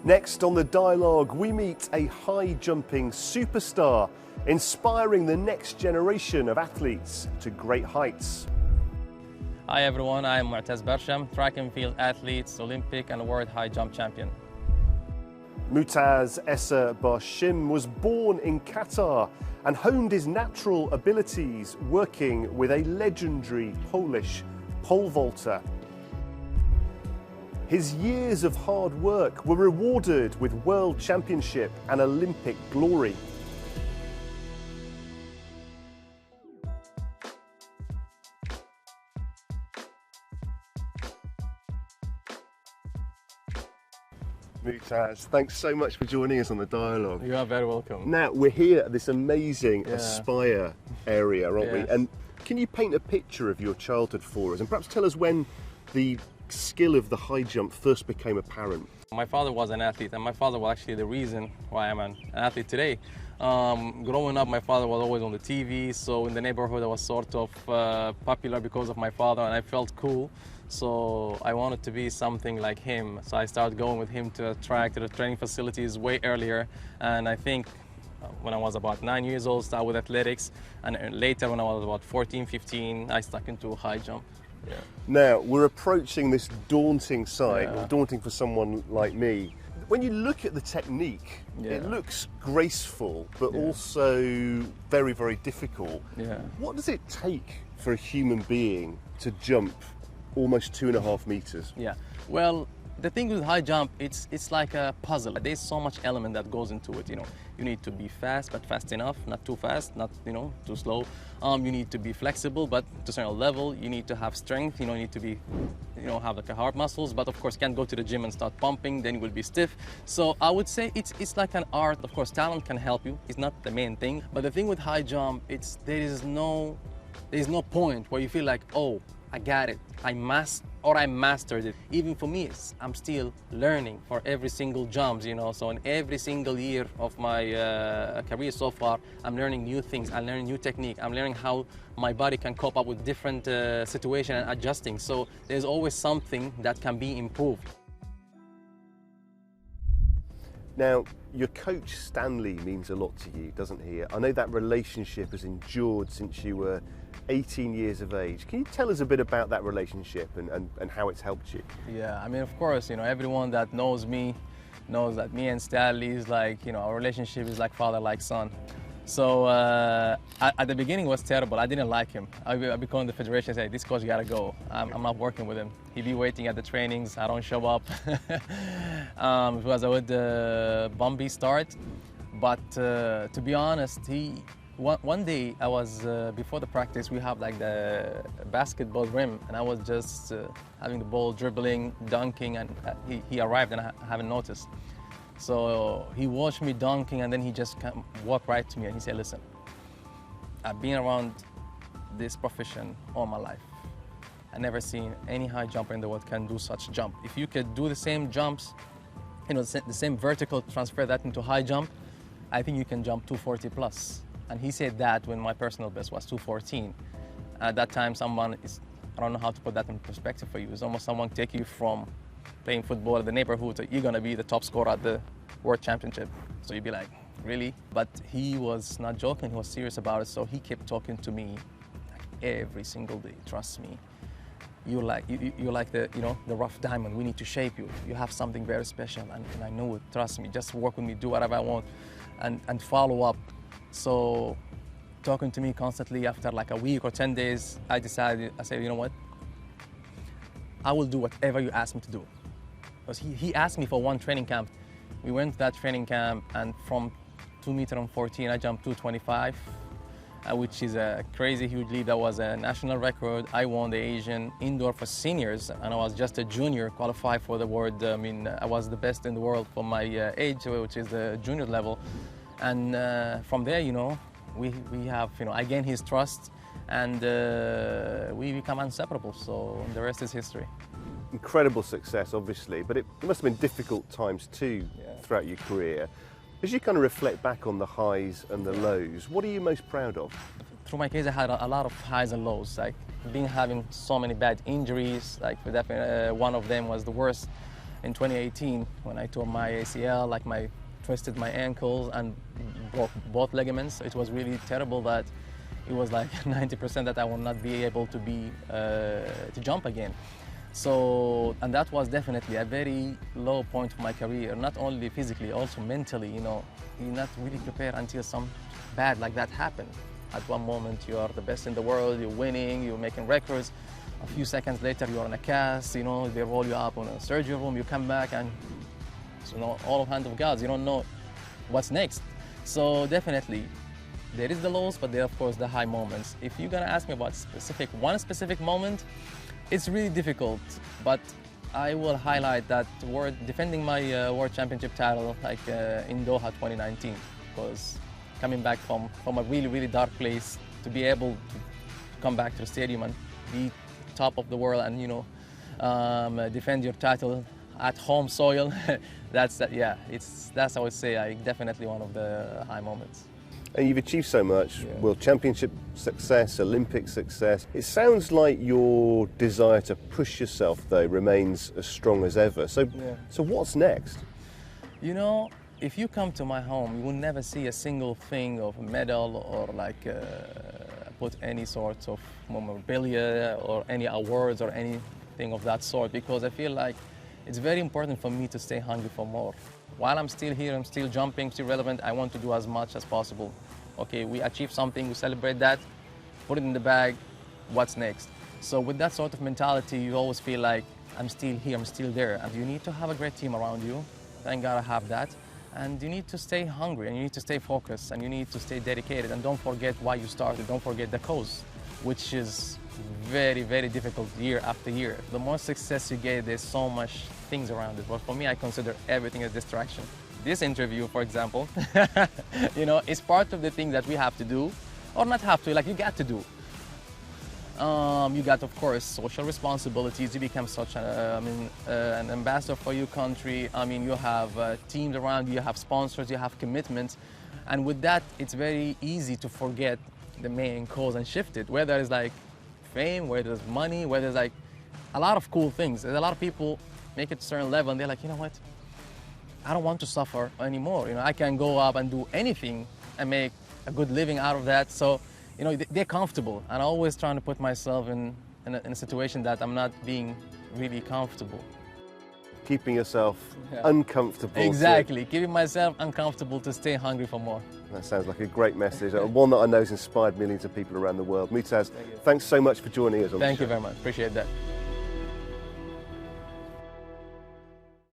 Next on the dialogue, we meet a high-jumping superstar, inspiring the next generation of athletes to great heights. Hi everyone, I am Mutaz Barshim, track and field athlete, Olympic and world high jump champion. Mutaz Barshim was born in Qatar and honed his natural abilities working with a legendary Polish pole vaulter. His years of hard work were rewarded with World Championship and Olympic glory. Mutaz, thanks so much for joining us on the dialogue. You are very welcome. Now, we're here at this amazing Aspire area, aren't we? And can you paint a picture of your childhood for us and perhaps tell us when the skill of the high jump first became apparent? My father was an athlete, and my father was actually the reason why I'm an athlete today. Growing up, my father was always on the TV, so in the neighborhood I was sort of popular because of my father, and I felt cool. So I wanted to be something like him. So I started going with him to the training facilities way earlier, and I think when I was about 9 years old, started with athletics, and later when I was about 14, 15, I stuck into high jump. Yeah. Now, we're approaching this daunting site, daunting for someone like me. When you look at the technique, it looks graceful, but also very, very difficult. Yeah. What does it take for a human being to jump almost 2.5 meters? Yeah, well, the thing with high jump, it's like a puzzle. There's so much element that goes into it, you know. You need to be fast, but fast enough, not too fast, not, you know, too slow. You need to be flexible, but to a certain level. You need to have strength, you know, you need to be, you know, have like a hard muscles, but of course can't go to the gym and start pumping, then you will be stiff. So I would say it's like an art. Of course, talent can help you. It's not the main thing. But the thing with high jump, there is no point where you feel like, oh, I got it, I mastered it. Even for me, I'm still learning for every single jump, you know. So in every single year of my career so far, I'm learning new things, I'm learning new technique, I'm learning how my body can cope up with different situations and adjusting. So there's always something that can be improved. Now, your coach Stanley means a lot to you, doesn't he? I know that relationship has endured since you were 18 years of age. Can you tell us a bit about that relationship and how it's helped you? Yeah, I mean, of course, you know, everyone that knows me knows that me and Stanley is like, you know, our relationship is like father, like son. So at the beginning it was terrible. I didn't like him. I be calling the federation and say, this coach gotta go. I'm not working with him. He'd be waiting at the trainings. I don't show up. It was a good bumpy start. But to be honest, one day I was, before the practice, we have like the basketball rim, and I was just having the ball, dribbling, dunking, and he arrived and I haven't noticed. So he watched me dunking, and then he just walked right to me and he said, listen, I've been around this profession all my life. I never seen any high jumper in the world can do such jump. If you could do the same jumps, you know, the same vertical, transfer that into high jump, I think you can jump 240 plus. And he said that when my personal best was 214. At that time, I don't know how to put that in perspective for you. It's almost someone take you from playing football in the neighborhood to you're gonna be the top scorer at the World Championship. So you'd be like, really? But he was not joking, he was serious about it. So he kept talking to me every single day, trust me. You're like the, you know, the rough diamond. We need to shape you. You have something very special, and I know it. Trust me. Just work with me. Do whatever I want, and follow up. So, talking to me constantly. After like a week or 10 days, I said, you know what? I will do whatever you ask me to do. Because he asked me for one training camp. We went to that training camp, and from 2 meters and 14, I jumped 225. Which is a crazy huge leap. That was a national record. I won the Asian indoor for seniors, and I was just a junior qualified for the world. I mean, I was the best in the world for my age, which is the junior level. And from there, you know, we have, you know, I gained his trust, and we become inseparable. So the rest is history. Incredible success, obviously, but it must have been difficult times too throughout your career. As you kind of reflect back on the highs and the lows, what are you most proud of? Through my case, I had a lot of highs and lows, like having so many bad injuries, like definitely one of them was the worst. in 2018 when I tore my ACL, like twisted my ankles and broke both ligaments. It was really terrible that it was like 90% that I will not be able to jump again. So, and that was definitely a very low point of my career, not only physically, also mentally. You know, you're not really prepared until some bad like that happened. At one moment you are the best in the world, you're winning, you're making records. A few seconds later you're on a cast, you know, they roll you up on a surgery room, you come back and, you know, all of hand of gods, you don't know what's next. So definitely, there is the lows, but there are of course the high moments. If you're gonna ask me about one specific moment, it's really difficult, but I will highlight that defending my World Championship title in Doha 2019, because coming back from a really, really dark place to be able to come back to the stadium and be top of the world and, you know, defend your title at home soil, that's I would say definitely one of the high moments. And you've achieved so much, World Championship success, Olympic success. It sounds like your desire to push yourself, though, remains as strong as ever. So what's next? You know, if you come to my home, you will never see a single thing of a medal or put any sort of memorabilia or any awards or anything of that sort, because I feel like it's very important for me to stay hungry for more. While I'm still here, I'm still jumping, still relevant, I want to do as much as possible. Okay, we achieved something, we celebrate that, put it in the bag, what's next? So with that sort of mentality, you always feel like I'm still here, I'm still there, and you need to have a great team around you. Thank God I have that. And you need to stay hungry, and you need to stay focused, and you need to stay dedicated, and don't forget why you started, don't forget the cause, which is very, very difficult year after year. The more success you get, there's so much things around it. But for me, I consider everything a distraction. This interview, for example, you know, is part of the thing that we have to do, or not have to, like you got to do. You got, of course, social responsibilities. You become such an ambassador for your country. I mean, you have teams around you, you have sponsors, you have commitments. And with that, it's very easy to forget the main cause and shift it, whether it's like fame, whether there's money, whether there's like a lot of cool things. There's a lot of people make it to a certain level and they're like, you know what? I don't want to suffer anymore. You know, I can go up and do anything and make a good living out of that. So, you know, they're comfortable. And I'm always trying to put myself in a situation that I'm not being really comfortable. Keeping yourself uncomfortable. Exactly, keeping myself uncomfortable to stay hungry for more. That sounds like a great message, one that I know has inspired millions of people around the world. Mutaz, thanks so much for joining us on the show. Thank you very much, appreciate that.